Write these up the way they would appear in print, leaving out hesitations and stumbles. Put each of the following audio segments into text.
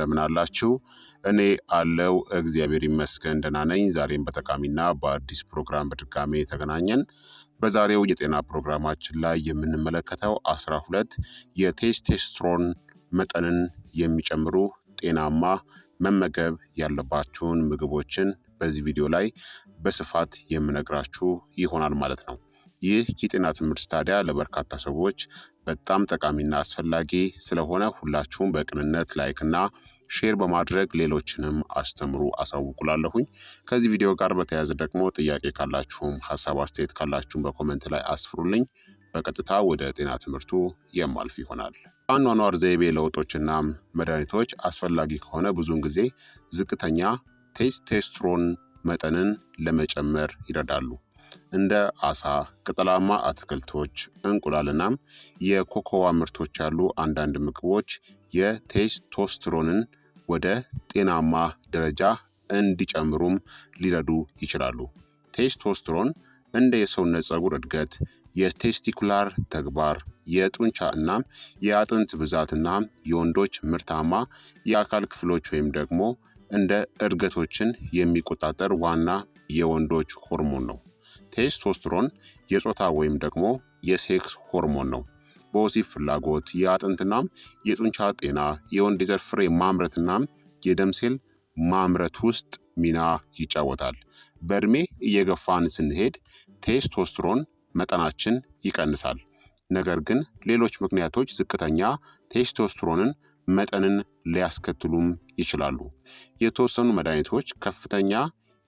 እንደምን አላችሁ? እኔ አለው እግዚአብሔር ይመስገን ደህና ነኝ። ዛሬም በጠቃሚና በአዲስ ፕሮግራም በድጋሜ ተገናኘን። በዛሬው የጤና ፕሮግራማችን ላይ የምንመለከተው 12 የቴስቴስትሮን መጠንን የሚጨምሩ ጤናማ መመገብ ያለባችሁን ምግቦችን በዚህ ቪዲዮ ላይ በስፋት የምነግራችሁ ይሆናል ማለት ነው። ይህ የጤና ትምህርት ታዲያ ለበርካታ ሰዎች በጣም ጠቃሚና አስፈላጊ ስለሆነ ሁላችሁም በቅንነት ላይክና ሼር በማድረግ ሌሎችንም አስተምሩ አሳውቁላለሁኝ። ከዚህ ቪዲዮ ጋር በተያያዘ ደግሞ ጥያቄ ካላችሁም ሀሳብ አስተያየት ካላችሁም በኮመንት ላይ አስፍሩልኝ። በቀጥታ ወደ ጤና ትምህርቱ የማልፍ ይሆናል። አኗኗር ዘይቤ ለውጦችና መድኃኒቶች አስፈላጊ ከሆነ ብዙውን ጊዜ ዝቅተኛ ቴስቶስትሮን መጠንን ለመጨመር ይረዳሉ። እንደ አሳ፣ ቅጠላማ አትክልቶች፣ እንቁላልናም የኮኮዋ ምርቶች ያሉ አንዳንድ ምግቦች የቴስቶስትሮንን ወደ ጤናማ ደረጃ እንዲጨምሩም ሊረዱ ይችላሉ። ቴስቶስትሮን እንደ የሰውነት ፀጉር እድገት፣ የቴስቲኩላር ተግባር፣ የጡንቻ እናም የአጥንት ብዛትና የወንዶች ምርታማ የአካል ክፍሎች ወይም ደግሞ እንደ እድገቶችን የሚቆጣጠር ዋና የወንዶች ሆርሞን ነው። ቴስቶስትሮን የጾታ ወይም ደግሞ የሴክስ ሆርሞን ነው። በወሲብ ፍላጎት፣ የአጥንትናም የጡንቻ ጤና፣ የወንድ የዘር ፍሬ ማምረትናም የደም ሴል ማምረት ውስጥ ሚና ይጫወታል። በእድሜ እየገፋን ስንሄድ ቴስቶስትሮን መጠናችን ይቀንሳል። ነገር ግን ሌሎች ምክንያቶች ዝቅተኛ ቴስቶስትሮንን መጠንን ሊያስከትሉም ይችላሉ። የተወሰኑ መድኃኒቶች፣ ከፍተኛ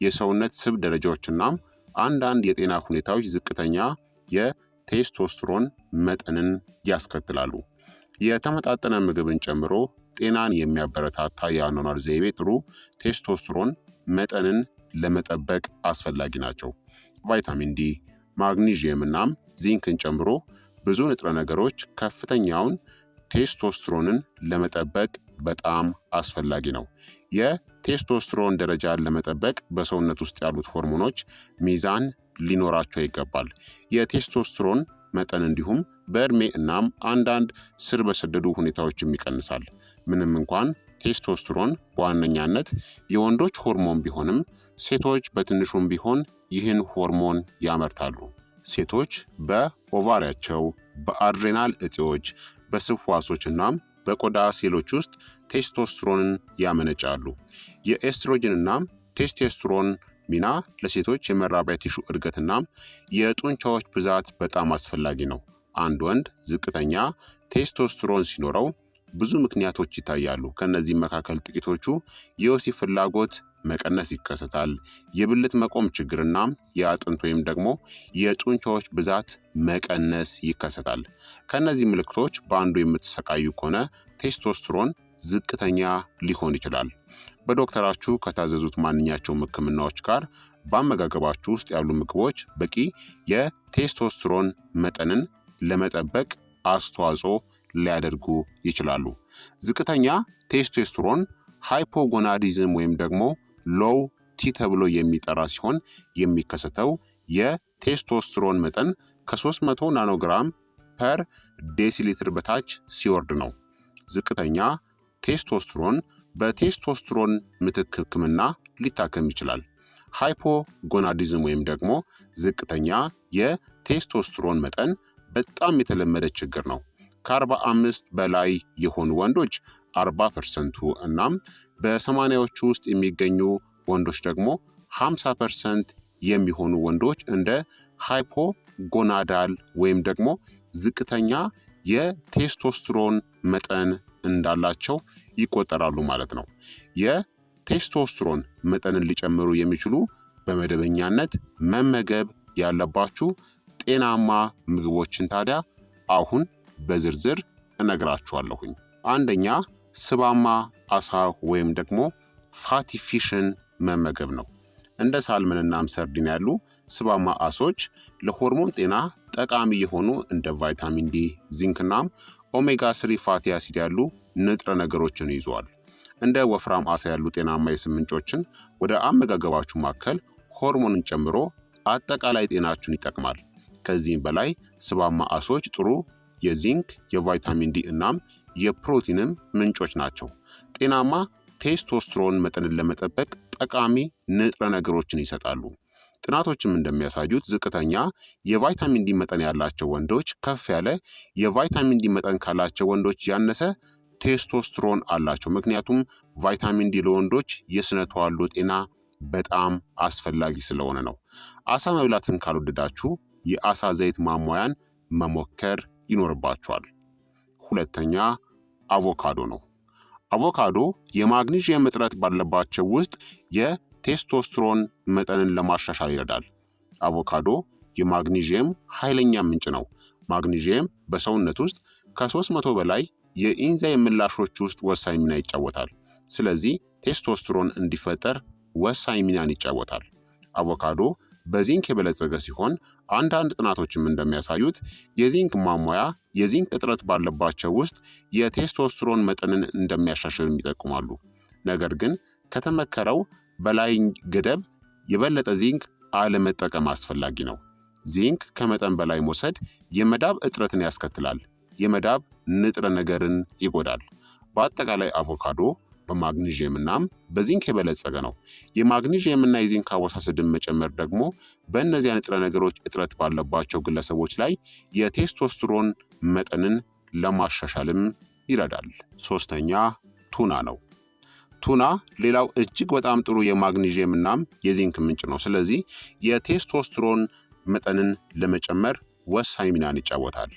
የሰውነት ስብ ደረጃዎችናም አንዳንድ የጤና ሁኔታዎች ዝቅተኛ የቴስቶስትሮን መጠንን ያስከትላሉ። የተመጣጠነ ምግብን ጨምሮ ጤናን የሚያበረታታ የአኗኗር ዘይቤ ጥሩ ቴስቶስትሮን መጠንን ለመጠበቅ አስፈላጊ ናቸው። ቫይታሚን ዲ፣ ማግኒዥየም እናም ዚንክን ጨምሮ ብዙ ንጥረ ነገሮች ከፍተኛውን ቴስቶስትሮንን ለመጠበቅ በጣም አስፈላጊ ነው። የቴስቶስትሮን ደረጃን ለመጠበቅ በሰውነት ውስጥ ያሉት ሆርሞኖች ሚዛን ሊኖራቸው ይገባል። የቴስቶስትሮን መጠን እንዲሁም በእድሜ እናም አንዳንድ ስር በሰደዱ ሁኔታዎችም ይቀንሳል። ምንም እንኳን ቴስቶስትሮን በዋነኛነት የወንዶች ሆርሞን ቢሆንም ሴቶች በትንሹም ቢሆን ይህን ሆርሞን ያመርታሉ። ሴቶች በኦቫሪያቸው፣ በአድሬናል እጢዎች፣ በስብ ሕዋሶች እናም በቆዳ ሴሎች ውስጥ ቴስቶስትሮንን ያመነጫሉ። የኤስትሮጅን እናም ቴስቶስትሮን ሚና ለሴቶች የመራቢያ ቲሹ እድገትናም የጡንቻዎች ብዛት በጣም አስፈላጊ ነው። አንድ ወንድ ዝቅተኛ ቴስቶስትሮን ሲኖረው ብዙ ምክንያቶች ይታያሉ። ከእነዚህም መካከል ጥቂቶቹ የወሲብ ፍላጎት መቀነስ ይከሰታል፣ የብልት መቆም ችግርናም የአጥንት ወይም ደግሞ የጡንቻዎች ብዛት መቀነስ ይከሰታል። ከእነዚህ ምልክቶች በአንዱ የምትሰቃዩ ከሆነ ቴስቶስትሮን ዝቅተኛ ሊሆን ይችላል። በዶክተራችሁ ከታዘዙት ማንኛቸውም ሕክምናዎች ጋር በአመጋገባችሁ ውስጥ ያሉ ምግቦች በቂ የቴስቶስትሮን መጠንን ለመጠበቅ አስተዋጽኦ ሊያደርጉ ይችላሉ። ዝቅተኛ ቴስቶስትሮን ሃይፖጎናዲዝም ወይም ደግሞ ሎው ቲ ተብሎ የሚጠራ ሲሆን የሚከሰተው የቴስቶስትሮን መጠን ከ300 ናኖግራም ፐር ዴሲሊትር በታች ሲወርድ ነው። ዝቅተኛ ቴስቶስትሮን በቴስቶስትሮን ምትክ ህክምና ሊታከም ይችላል። ሃይፖጎናዲዝም ወይም ደግሞ ዝቅተኛ የቴስቶስትሮን መጠን በጣም የተለመደ ችግር ነው። ከ45 በላይ የሆኑ ወንዶች 40%ቱ እናም በ80ዎቹ ውስጥ የሚገኙ ወንዶች ደግሞ 50% የሚሆኑ ወንዶች እንደ ሃይፖጎናዳል ወይም ደግሞ ዝቅተኛ የቴስቶስትሮን መጠን እንዳላቸው ይቆጠራሉ ማለት ነው። የቴስቶስትሮን መጠንን ሊጨምሩ የሚችሉ በመደበኛነት መመገብ ያለባችሁ ጤናማ ምግቦችን ታዲያ አሁን በዝርዝር እነግራችኋለሁኝ። አንደኛ ስባማ አሳ ወይም ደግሞ ፋቲ ፊሽን መመገብ ነው። እንደ ሳልመንናም ሰርዲን ያሉ ስባማ አሶች ለሆርሞን ጤና ጠቃሚ የሆኑ እንደ ቫይታሚን ዲ፣ ዚንክናም ኦሜጋ 3 ፋቲ አሲድ ያሉ ንጥረ ነገሮችን ይዘዋል። እንደ ወፍራም አሳ ያሉ ጤናማ የስብ ምንጮችን ወደ አመጋገባችሁ ማከል ሆርሞንን ጨምሮ አጠቃላይ ጤናችሁን ይጠቅማል። ከዚህም በላይ ስባማ አሶች ጥሩ የዚንክ፣ የቫይታሚን ዲ እናም የፕሮቲንም ምንጮች ናቸው። ጤናማ ቴስቶስትሮን መጠንን ለመጠበቅ ጠቃሚ ንጥረ ነገሮችን ይሰጣሉ። ጥናቶችም እንደሚያሳዩት ዝቅተኛ የቫይታሚን ዲ መጠን ያላቸው ወንዶች ከፍ ያለ የቫይታሚን ዲ መጠን ካላቸው ወንዶች ያነሰ ቴስቶስትሮን አላቸው። ምክንያቱም ቫይታሚን ዲ ለወንዶች የስነ ተዋልዶ ጤና በጣም አስፈላጊ ስለሆነ ነው። አሳ መብላትን ካልወደዳችሁ የአሳ ዘይት ማሟያን መሞከር ይኖርባችኋል። ሁለተኛ አቮካዶ ነው። አቮካዶ የማግኒዥየም እጥረት ባለባቸው ውስጥ የቴስቶስትሮን መጠንን ለማሻሻል ይረዳል። አቮካዶ የማግኒዥየም ኃይለኛ ምንጭ ነው። ማግኒዥየም በሰውነት ውስጥ ከ300 በላይ የኢንዛይም ምላሾች ውስጥ ወሳኝ ሚና ይጫወታል። ስለዚህ ቴስቶስትሮን እንዲፈጠር ወሳኝ ሚናን ይጫወታል። አቮካዶ በዚንክ የበለጸገ ሲሆን አንዳንድ ጥናቶችም እንደሚያሳዩት የዚንክ ማሟያ የዚንክ እጥረት ባለባቸው ውስጥ የቴስቶስትሮን መጠንን እንደሚያሻሽልም ይጠቁማሉ። ነገር ግን ከተመከረው በላይ ገደብ የበለጠ ዚንክ አለመጠቀም አስፈላጊ ነው። ዚንክ ከመጠን በላይ መውሰድ የመዳብ እጥረትን ያስከትላል። የመዳብ ንጥረ ነገርን ይጎዳል። በአጠቃላይ አቮካዶ በማግኒዥየም እናም በዚንክ የበለጸገ ነው። የማግኒዥየም እና የዚንክ አወሳሰድን መጨመር ደግሞ በእነዚያ ንጥረ ነገሮች እጥረት ባለባቸው ግለሰቦች ላይ የቴስቶስትሮን መጠንን ለማሻሻልም ይረዳል። ሶስተኛ ቱና ነው። ቱና ሌላው እጅግ በጣም ጥሩ የማግኒዥየም እናም የዚንክ ምንጭ ነው። ስለዚህ የቴስቶስትሮን መጠንን ለመጨመር ወሳኝ ሚናን ይጫወታል።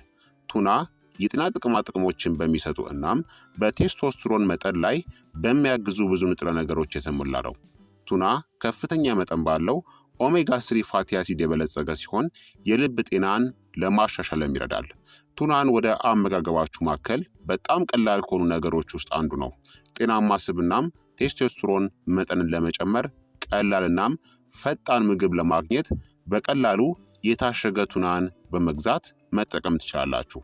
ቱና የጤና ጥቅማ ጥቅሞችን በሚሰጡ እናም በቴስቶስትሮን መጠን ላይ በሚያግዙ ብዙ ንጥረ ነገሮች የተሞላ ነው። ቱና ከፍተኛ መጠን ባለው ኦሜጋ 3 ፋቲ አሲድ የበለጸገ ሲሆን የልብ ጤናን ለማሻሻልም ይረዳል። ቱናን ወደ አመጋገባችሁ ማከል በጣም ቀላል ከሆኑ ነገሮች ውስጥ አንዱ ነው። ጤናማ ስብናም ቴስቶስትሮን መጠንን ለመጨመር ቀላልናም ፈጣን ምግብ ለማግኘት በቀላሉ የታሸገ ቱናን በመግዛት መጠቀም ትችላላችሁ።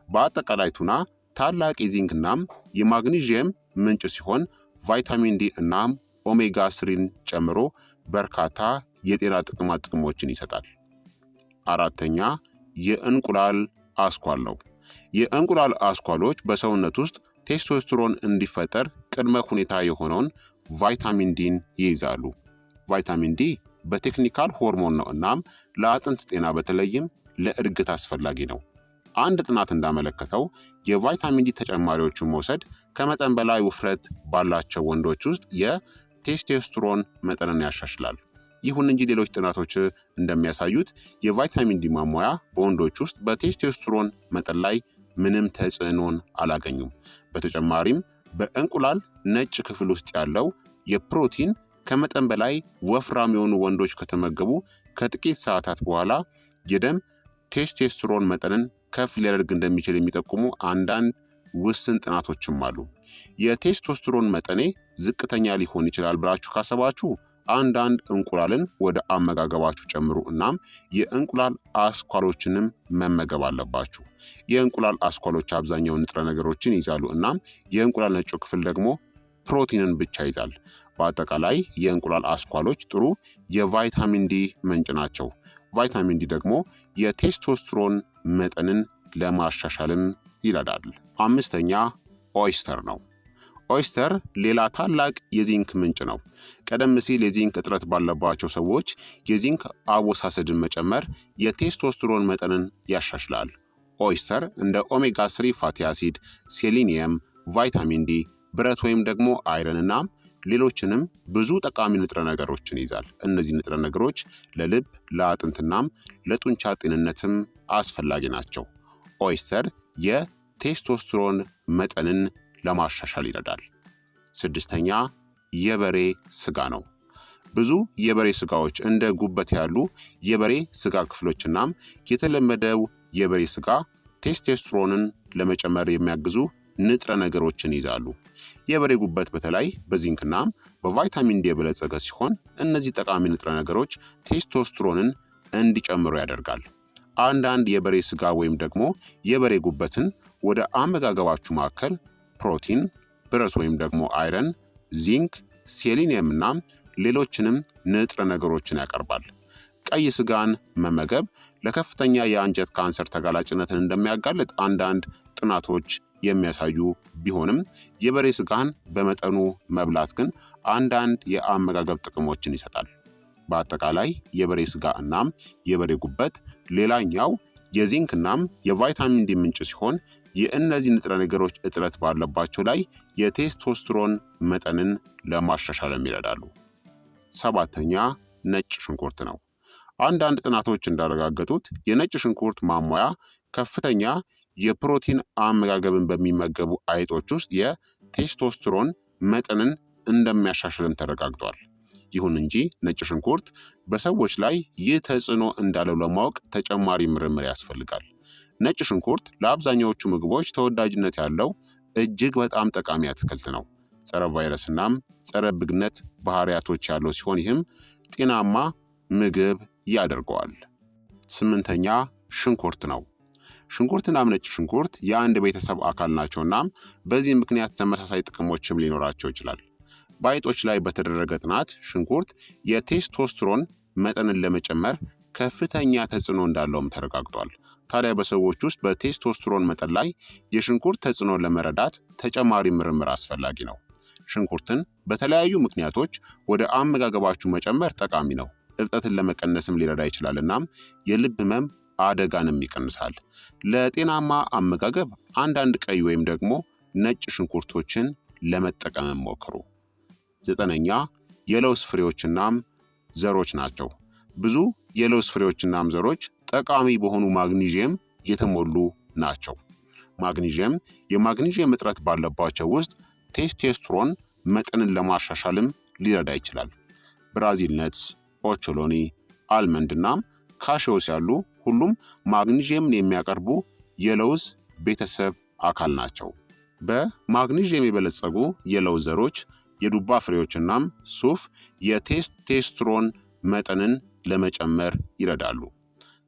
በአጠቃላይ ቱና ታላቅ የዚንክ እናም የማግኒዥየም ምንጭ ሲሆን ቫይታሚን ዲ እናም ኦሜጋ 3ን ጨምሮ በርካታ የጤና ጥቅማ ጥቅሞችን ይሰጣል። አራተኛ የእንቁላል አስኳል ነው። የእንቁላል አስኳሎች በሰውነት ውስጥ ቴስቶስትሮን እንዲፈጠር ቅድመ ሁኔታ የሆነውን ቫይታሚን ዲን ይይዛሉ። ቫይታሚን ዲ በቴክኒካል ሆርሞን ነው እናም ለአጥንት ጤና በተለይም ለእድገት አስፈላጊ ነው። አንድ ጥናት እንዳመለከተው የቫይታሚን ዲ ተጨማሪዎችን መውሰድ ከመጠን በላይ ውፍረት ባላቸው ወንዶች ውስጥ የቴስቶስትሮን መጠንን ያሻሽላል። ይሁን እንጂ ሌሎች ጥናቶች እንደሚያሳዩት የቫይታሚን ዲ ማሟያ በወንዶች ውስጥ በቴስቶስትሮን መጠን ላይ ምንም ተጽዕኖን አላገኙም። በተጨማሪም በእንቁላል ነጭ ክፍል ውስጥ ያለው የፕሮቲን ከመጠን በላይ ወፍራም የሆኑ ወንዶች ከተመገቡ ከጥቂት ሰዓታት በኋላ የደም ቴስቶስትሮን መጠንን ከፍ ሊያደርግ እንደሚችል የሚጠቁሙ አንዳንድ ውስን ጥናቶችም አሉ። የቴስቶስትሮን መጠኔ ዝቅተኛ ሊሆን ይችላል ብላችሁ ካሰባችሁ አንዳንድ እንቁላልን ወደ አመጋገባችሁ ጨምሩ እናም የእንቁላል አስኳሎችንም መመገብ አለባችሁ። የእንቁላል አስኳሎች አብዛኛውን ንጥረ ነገሮችን ይይዛሉ እናም የእንቁላል ነጩ ክፍል ደግሞ ፕሮቲንን ብቻ ይዛል። በአጠቃላይ የእንቁላል አስኳሎች ጥሩ የቫይታሚን ዲ ምንጭ ናቸው። ቫይታሚን ዲ ደግሞ የቴስቶስትሮን መጠንን ለማሻሻልም ይረዳል። አምስተኛ ኦይስተር ነው። ኦይስተር ሌላ ታላቅ የዚንክ ምንጭ ነው። ቀደም ሲል የዚንክ እጥረት ባለባቸው ሰዎች የዚንክ አወሳሰድን መጨመር የቴስቶስትሮን መጠንን ያሻሽላል። ኦይስተር እንደ ኦሜጋ 3 ፋቲ አሲድ፣ ሴሊኒየም፣ ቫይታሚን ዲ፣ ብረት ወይም ደግሞ አይረን እና ሌሎችንም ብዙ ጠቃሚ ንጥረ ነገሮችን ይዛል። እነዚህ ንጥረ ነገሮች ለልብ ለአጥንትናም ለጡንቻ ጤንነትም አስፈላጊ ናቸው። ኦይስተር የቴስቶስትሮን መጠንን ለማሻሻል ይረዳል። ስድስተኛ የበሬ ስጋ ነው። ብዙ የበሬ ስጋዎች እንደ ጉበት ያሉ የበሬ ስጋ ክፍሎችናም የተለመደው የበሬ ስጋ ቴስቶስትሮንን ለመጨመር የሚያግዙ ንጥረ ነገሮችን ይዛሉ። የበሬ ጉበት በተለይ በዚንክናም በቫይታሚን ዲ የበለጸገ ሲሆን እነዚህ ጠቃሚ ንጥረ ነገሮች ቴስቶስትሮንን እንዲጨምሩ ያደርጋል። አንዳንድ የበሬ ስጋ ወይም ደግሞ የበሬ ጉበትን ወደ አመጋገባችሁ ማዕከል ፕሮቲን፣ ብረት ወይም ደግሞ አይረን፣ ዚንክ፣ ሴሊኒየም እና ሌሎችንም ንጥረ ነገሮችን ያቀርባል። ቀይ ስጋን መመገብ ለከፍተኛ የአንጀት ካንሰር ተጋላጭነትን እንደሚያጋልጥ አንዳንድ ጥናቶች የሚያሳዩ ቢሆንም የበሬ ስጋን በመጠኑ መብላት ግን አንዳንድ የአመጋገብ ጥቅሞችን ይሰጣል። በአጠቃላይ የበሬ ስጋ እናም የበሬ ጉበት ሌላኛው የዚንክ እናም የቫይታሚን ዲ ምንጭ ሲሆን የእነዚህ ንጥረ ነገሮች እጥረት ባለባቸው ላይ የቴስቶስትሮን መጠንን ለማሻሻልም ይረዳሉ። ሰባተኛ ነጭ ሽንኩርት ነው። አንዳንድ ጥናቶች እንዳረጋገጡት የነጭ ሽንኩርት ማሟያ ከፍተኛ የፕሮቲን አመጋገብን በሚመገቡ አይጦች ውስጥ የቴስቶስትሮን መጠንን እንደሚያሻሽልም ተረጋግጧል። ይሁን እንጂ ነጭ ሽንኩርት በሰዎች ላይ ይህ ተጽዕኖ እንዳለው ለማወቅ ተጨማሪ ምርምር ያስፈልጋል። ነጭ ሽንኩርት ለአብዛኛዎቹ ምግቦች ተወዳጅነት ያለው እጅግ በጣም ጠቃሚ አትክልት ነው። ጸረ ቫይረስናም ጸረ ብግነት ባህሪያቶች ያለው ሲሆን ይህም ጤናማ ምግብ ያደርገዋል። ስምንተኛ ሽንኩርት ነው። ሽንኩርትናም ነጭ ሽንኩርት የአንድ ቤተሰብ አካል ናቸውናም በዚህ ምክንያት ተመሳሳይ ጥቅሞችም ሊኖራቸው ይችላል። በአይጦች ላይ በተደረገ ጥናት ሽንኩርት የቴስቶስትሮን መጠንን ለመጨመር ከፍተኛ ተጽዕኖ እንዳለውም ተረጋግጧል። ታዲያ በሰዎች ውስጥ በቴስቶስትሮን መጠን ላይ የሽንኩርት ተጽዕኖን ለመረዳት ተጨማሪ ምርምር አስፈላጊ ነው። ሽንኩርትን በተለያዩ ምክንያቶች ወደ አመጋገባችሁ መጨመር ጠቃሚ ነው። እብጠትን ለመቀነስም ሊረዳ ይችላል እናም የልብ ህመም አደጋንም ይቀንሳል። ለጤናማ አመጋገብ አንዳንድ ቀይ ወይም ደግሞ ነጭ ሽንኩርቶችን ለመጠቀም ሞክሩ። ዘጠነኛ የለውዝ ፍሬዎችናም ዘሮች ናቸው። ብዙ የለውዝ ፍሬዎችናም ዘሮች ጠቃሚ በሆኑ ማግኒዥየም የተሞሉ ናቸው። ማግኒዥየም የማግኒዥየም እጥረት ባለባቸው ውስጥ ቴስቶስትሮን መጠንን ለማሻሻልም ሊረዳ ይችላል። ብራዚል ነትስ፣ ኦቾሎኒ፣ አልመንድ እናም ካሽዮስ ያሉ ሁሉም ማግኒዥየምን የሚያቀርቡ የለውዝ ቤተሰብ አካል ናቸው። በማግኒዥየም የበለጸጉ የለውዝ ዘሮች፣ የዱባ ፍሬዎችናም ሱፍ የቴስቶስትሮን መጠንን ለመጨመር ይረዳሉ።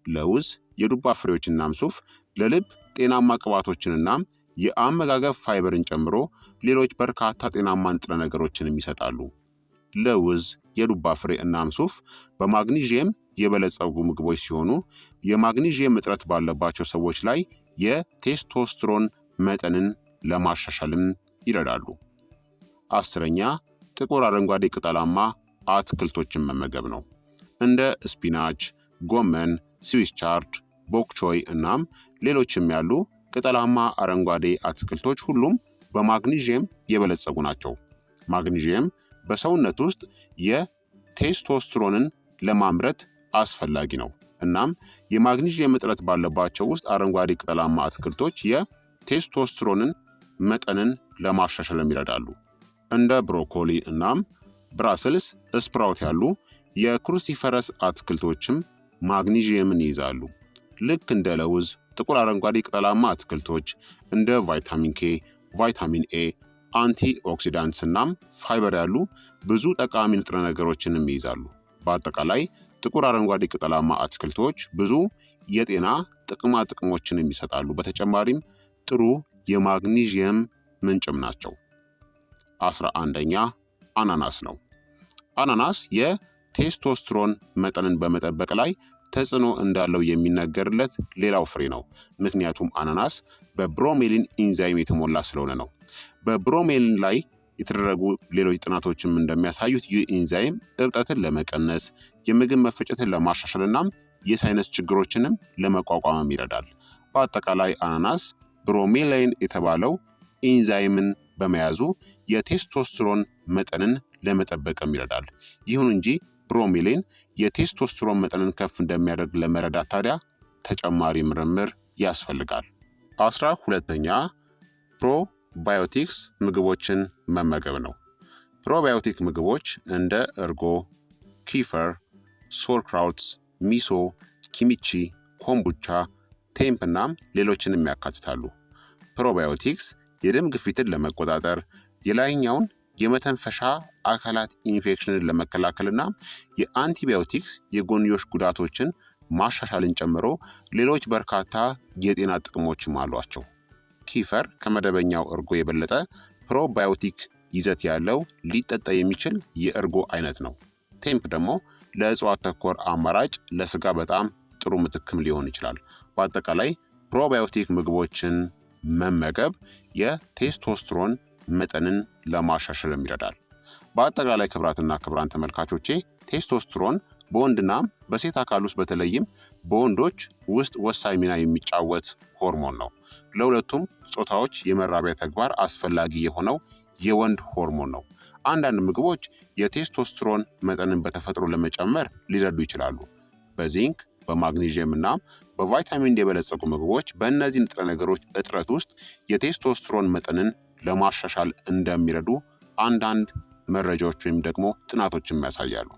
ለውዝ፣ የዱባ ፍሬዎችናም ሱፍ ለልብ ጤናማ ቅባቶችንናም የአመጋገብ ፋይበርን ጨምሮ ሌሎች በርካታ ጤናማ ንጥረ ነገሮችንም ይሰጣሉ። ለውዝ፣ የዱባ ፍሬ እናም ሱፍ በማግኒዥየም የበለጸጉ ምግቦች ሲሆኑ የማግኒዥየም እጥረት ባለባቸው ሰዎች ላይ የቴስቶስትሮን መጠንን ለማሻሻልም ይረዳሉ። አስረኛ ጥቁር አረንጓዴ ቅጠላማ አትክልቶችን መመገብ ነው። እንደ ስፒናች፣ ጎመን፣ ስዊስ ቻርድ፣ ቦክቾይ እናም ሌሎችም ያሉ ቅጠላማ አረንጓዴ አትክልቶች ሁሉም በማግኒዥየም የበለጸጉ ናቸው። ማግኒዥየም በሰውነት ውስጥ የቴስቶስትሮንን ለማምረት አስፈላጊ ነው። እናም የማግኒዥየም እጥረት ባለባቸው ውስጥ አረንጓዴ ቅጠላማ አትክልቶች የቴስቶስትሮንን መጠንን ለማሻሻልም ይረዳሉ። እንደ ብሮኮሊ እናም ብራስልስ ስፕራውት ያሉ የክሩሲፈረስ አትክልቶችም ማግኒዥየምን ይይዛሉ። ልክ እንደ ለውዝ፣ ጥቁር አረንጓዴ ቅጠላማ አትክልቶች እንደ ቫይታሚን ኬ፣ ቫይታሚን ኤ፣ አንቲ ኦክሲዳንትስ እናም ፋይበር ያሉ ብዙ ጠቃሚ ንጥረ ነገሮችንም ይይዛሉ። በአጠቃላይ ጥቁር አረንጓዴ ቅጠላማ አትክልቶች ብዙ የጤና ጥቅማ ጥቅሞችንም ይሰጣሉ። በተጨማሪም ጥሩ የማግኒዥየም ምንጭም ናቸው። 11ኛ አናናስ ነው። አናናስ የቴስቶስትሮን መጠንን በመጠበቅ ላይ ተጽዕኖ እንዳለው የሚነገርለት ሌላው ፍሬ ነው። ምክንያቱም አናናስ በብሮሜሊን ኢንዛይም የተሞላ ስለሆነ ነው። በብሮሜሊን ላይ የተደረጉ ሌሎች ጥናቶችም እንደሚያሳዩት ይህ ኢንዛይም እብጠትን ለመቀነስ፣ የምግብ መፈጨትን ለማሻሻል እናም የሳይነስ ችግሮችንም ለመቋቋምም ይረዳል። በአጠቃላይ አናናስ ብሮሜላይን የተባለው ኢንዛይምን በመያዙ የቴስቶስትሮን መጠንን ለመጠበቅም ይረዳል። ይሁን እንጂ ብሮሜሊን የቴስቶስትሮን መጠንን ከፍ እንደሚያደርግ ለመረዳት ታዲያ ተጨማሪ ምርምር ያስፈልጋል። 12ኛ ፕሮባዮቲክስ ምግቦችን መመገብ ነው። ፕሮባዮቲክ ምግቦች እንደ እርጎ፣ ኪፈር፣ ሶርክራውትስ፣ ሚሶ፣ ኪሚቺ፣ ኮምቡቻ፣ ቴምፕ እናም ሌሎችንም ያካትታሉ። ፕሮባዮቲክስ የደም ግፊትን ለመቆጣጠር፣ የላይኛውን የመተንፈሻ አካላት ኢንፌክሽንን ለመከላከልና የአንቲባዮቲክስ የጎንዮሽ ጉዳቶችን ማሻሻልን ጨምሮ ሌሎች በርካታ የጤና ጥቅሞችም አሏቸው። ኪፈር ከመደበኛው እርጎ የበለጠ ፕሮባዮቲክ ይዘት ያለው ሊጠጣ የሚችል የእርጎ አይነት ነው። ቴምፕ ደግሞ ለእጽዋት ተኮር አማራጭ ለስጋ በጣም ጥሩ ምትክም ሊሆን ይችላል። በአጠቃላይ ፕሮባዮቲክ ምግቦችን መመገብ የቴስቶስትሮን መጠንን ለማሻሻልም ይረዳል። በአጠቃላይ ክቡራትና ክቡራን ተመልካቾቼ ቴስቶስትሮን በወንድና በሴት አካል ውስጥ በተለይም በወንዶች ውስጥ ወሳኝ ሚና የሚጫወት ሆርሞን ነው። ለሁለቱም ጾታዎች የመራቢያ ተግባር አስፈላጊ የሆነው የወንድ ሆርሞን ነው። አንዳንድ ምግቦች የቴስቶስትሮን መጠንን በተፈጥሮ ለመጨመር ሊረዱ ይችላሉ። በዚንክ በማግኔዥየም እና በቫይታሚን ዲ የበለጸጉ ምግቦች በእነዚህ ንጥረ ነገሮች እጥረት ውስጥ የቴስቶስትሮን መጠንን ለማሻሻል እንደሚረዱ አንዳንድ መረጃዎች ወይም ደግሞ ጥናቶችም ያሳያሉ።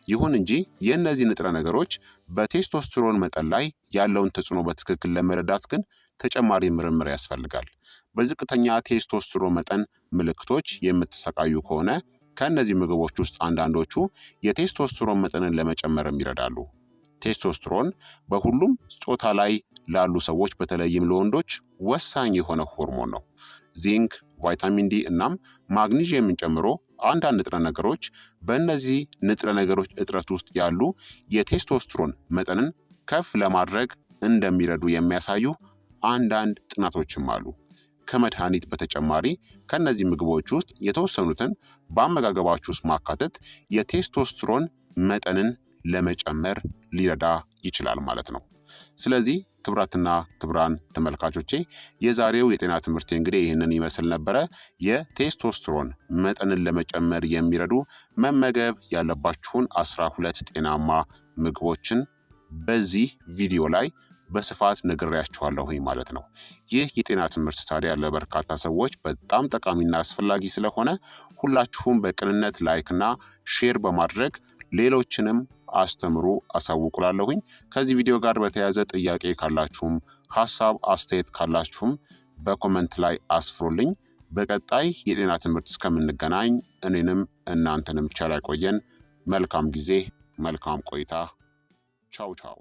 ይሁን እንጂ የእነዚህ ንጥረ ነገሮች በቴስቶስትሮን መጠን ላይ ያለውን ተጽዕኖ በትክክል ለመረዳት ግን ተጨማሪ ምርምር ያስፈልጋል። በዝቅተኛ ቴስቶስትሮን መጠን ምልክቶች የምትሰቃዩ ከሆነ ከእነዚህ ምግቦች ውስጥ አንዳንዶቹ የቴስቶስትሮን መጠንን ለመጨመርም ይረዳሉ። ቴስቶስትሮን በሁሉም ጾታ ላይ ላሉ ሰዎች በተለይም ለወንዶች ወሳኝ የሆነ ሆርሞን ነው። ዚንክ፣ ቫይታሚን ዲ እናም ማግኒዥየምን ጨምሮ አንዳንድ ንጥረ ነገሮች በእነዚህ ንጥረ ነገሮች እጥረት ውስጥ ያሉ የቴስቶስትሮን መጠንን ከፍ ለማድረግ እንደሚረዱ የሚያሳዩ አንዳንድ ጥናቶችም አሉ። ከመድኃኒት በተጨማሪ ከእነዚህ ምግቦች ውስጥ የተወሰኑትን በአመጋገባችሁ ውስጥ ማካተት የቴስቶስትሮን መጠንን ለመጨመር ሊረዳ ይችላል ማለት ነው። ስለዚህ ክቡራትና ክቡራን ተመልካቾቼ የዛሬው የጤና ትምህርቴ እንግዲህ ይህንን ይመስል ነበረ። የቴስቶስትሮን መጠንን ለመጨመር የሚረዱ መመገብ ያለባችሁን 12 ጤናማ ምግቦችን በዚህ ቪዲዮ ላይ በስፋት ነግሬያችኋለሁኝ ማለት ነው። ይህ የጤና ትምህርት ታዲያ ለበርካታ ሰዎች በጣም ጠቃሚና አስፈላጊ ስለሆነ ሁላችሁም በቅንነት ላይክና ሼር በማድረግ ሌሎችንም አስተምሩ አሳውቁላለሁኝ። ከዚህ ቪዲዮ ጋር በተያያዘ ጥያቄ ካላችሁም ሀሳብ አስተያየት ካላችሁም በኮመንት ላይ አስፍሩልኝ። በቀጣይ የጤና ትምህርት እስከምንገናኝ እኔንም እናንተንም ቸር ያቆየን። መልካም ጊዜ፣ መልካም ቆይታ። ቻው ቻው።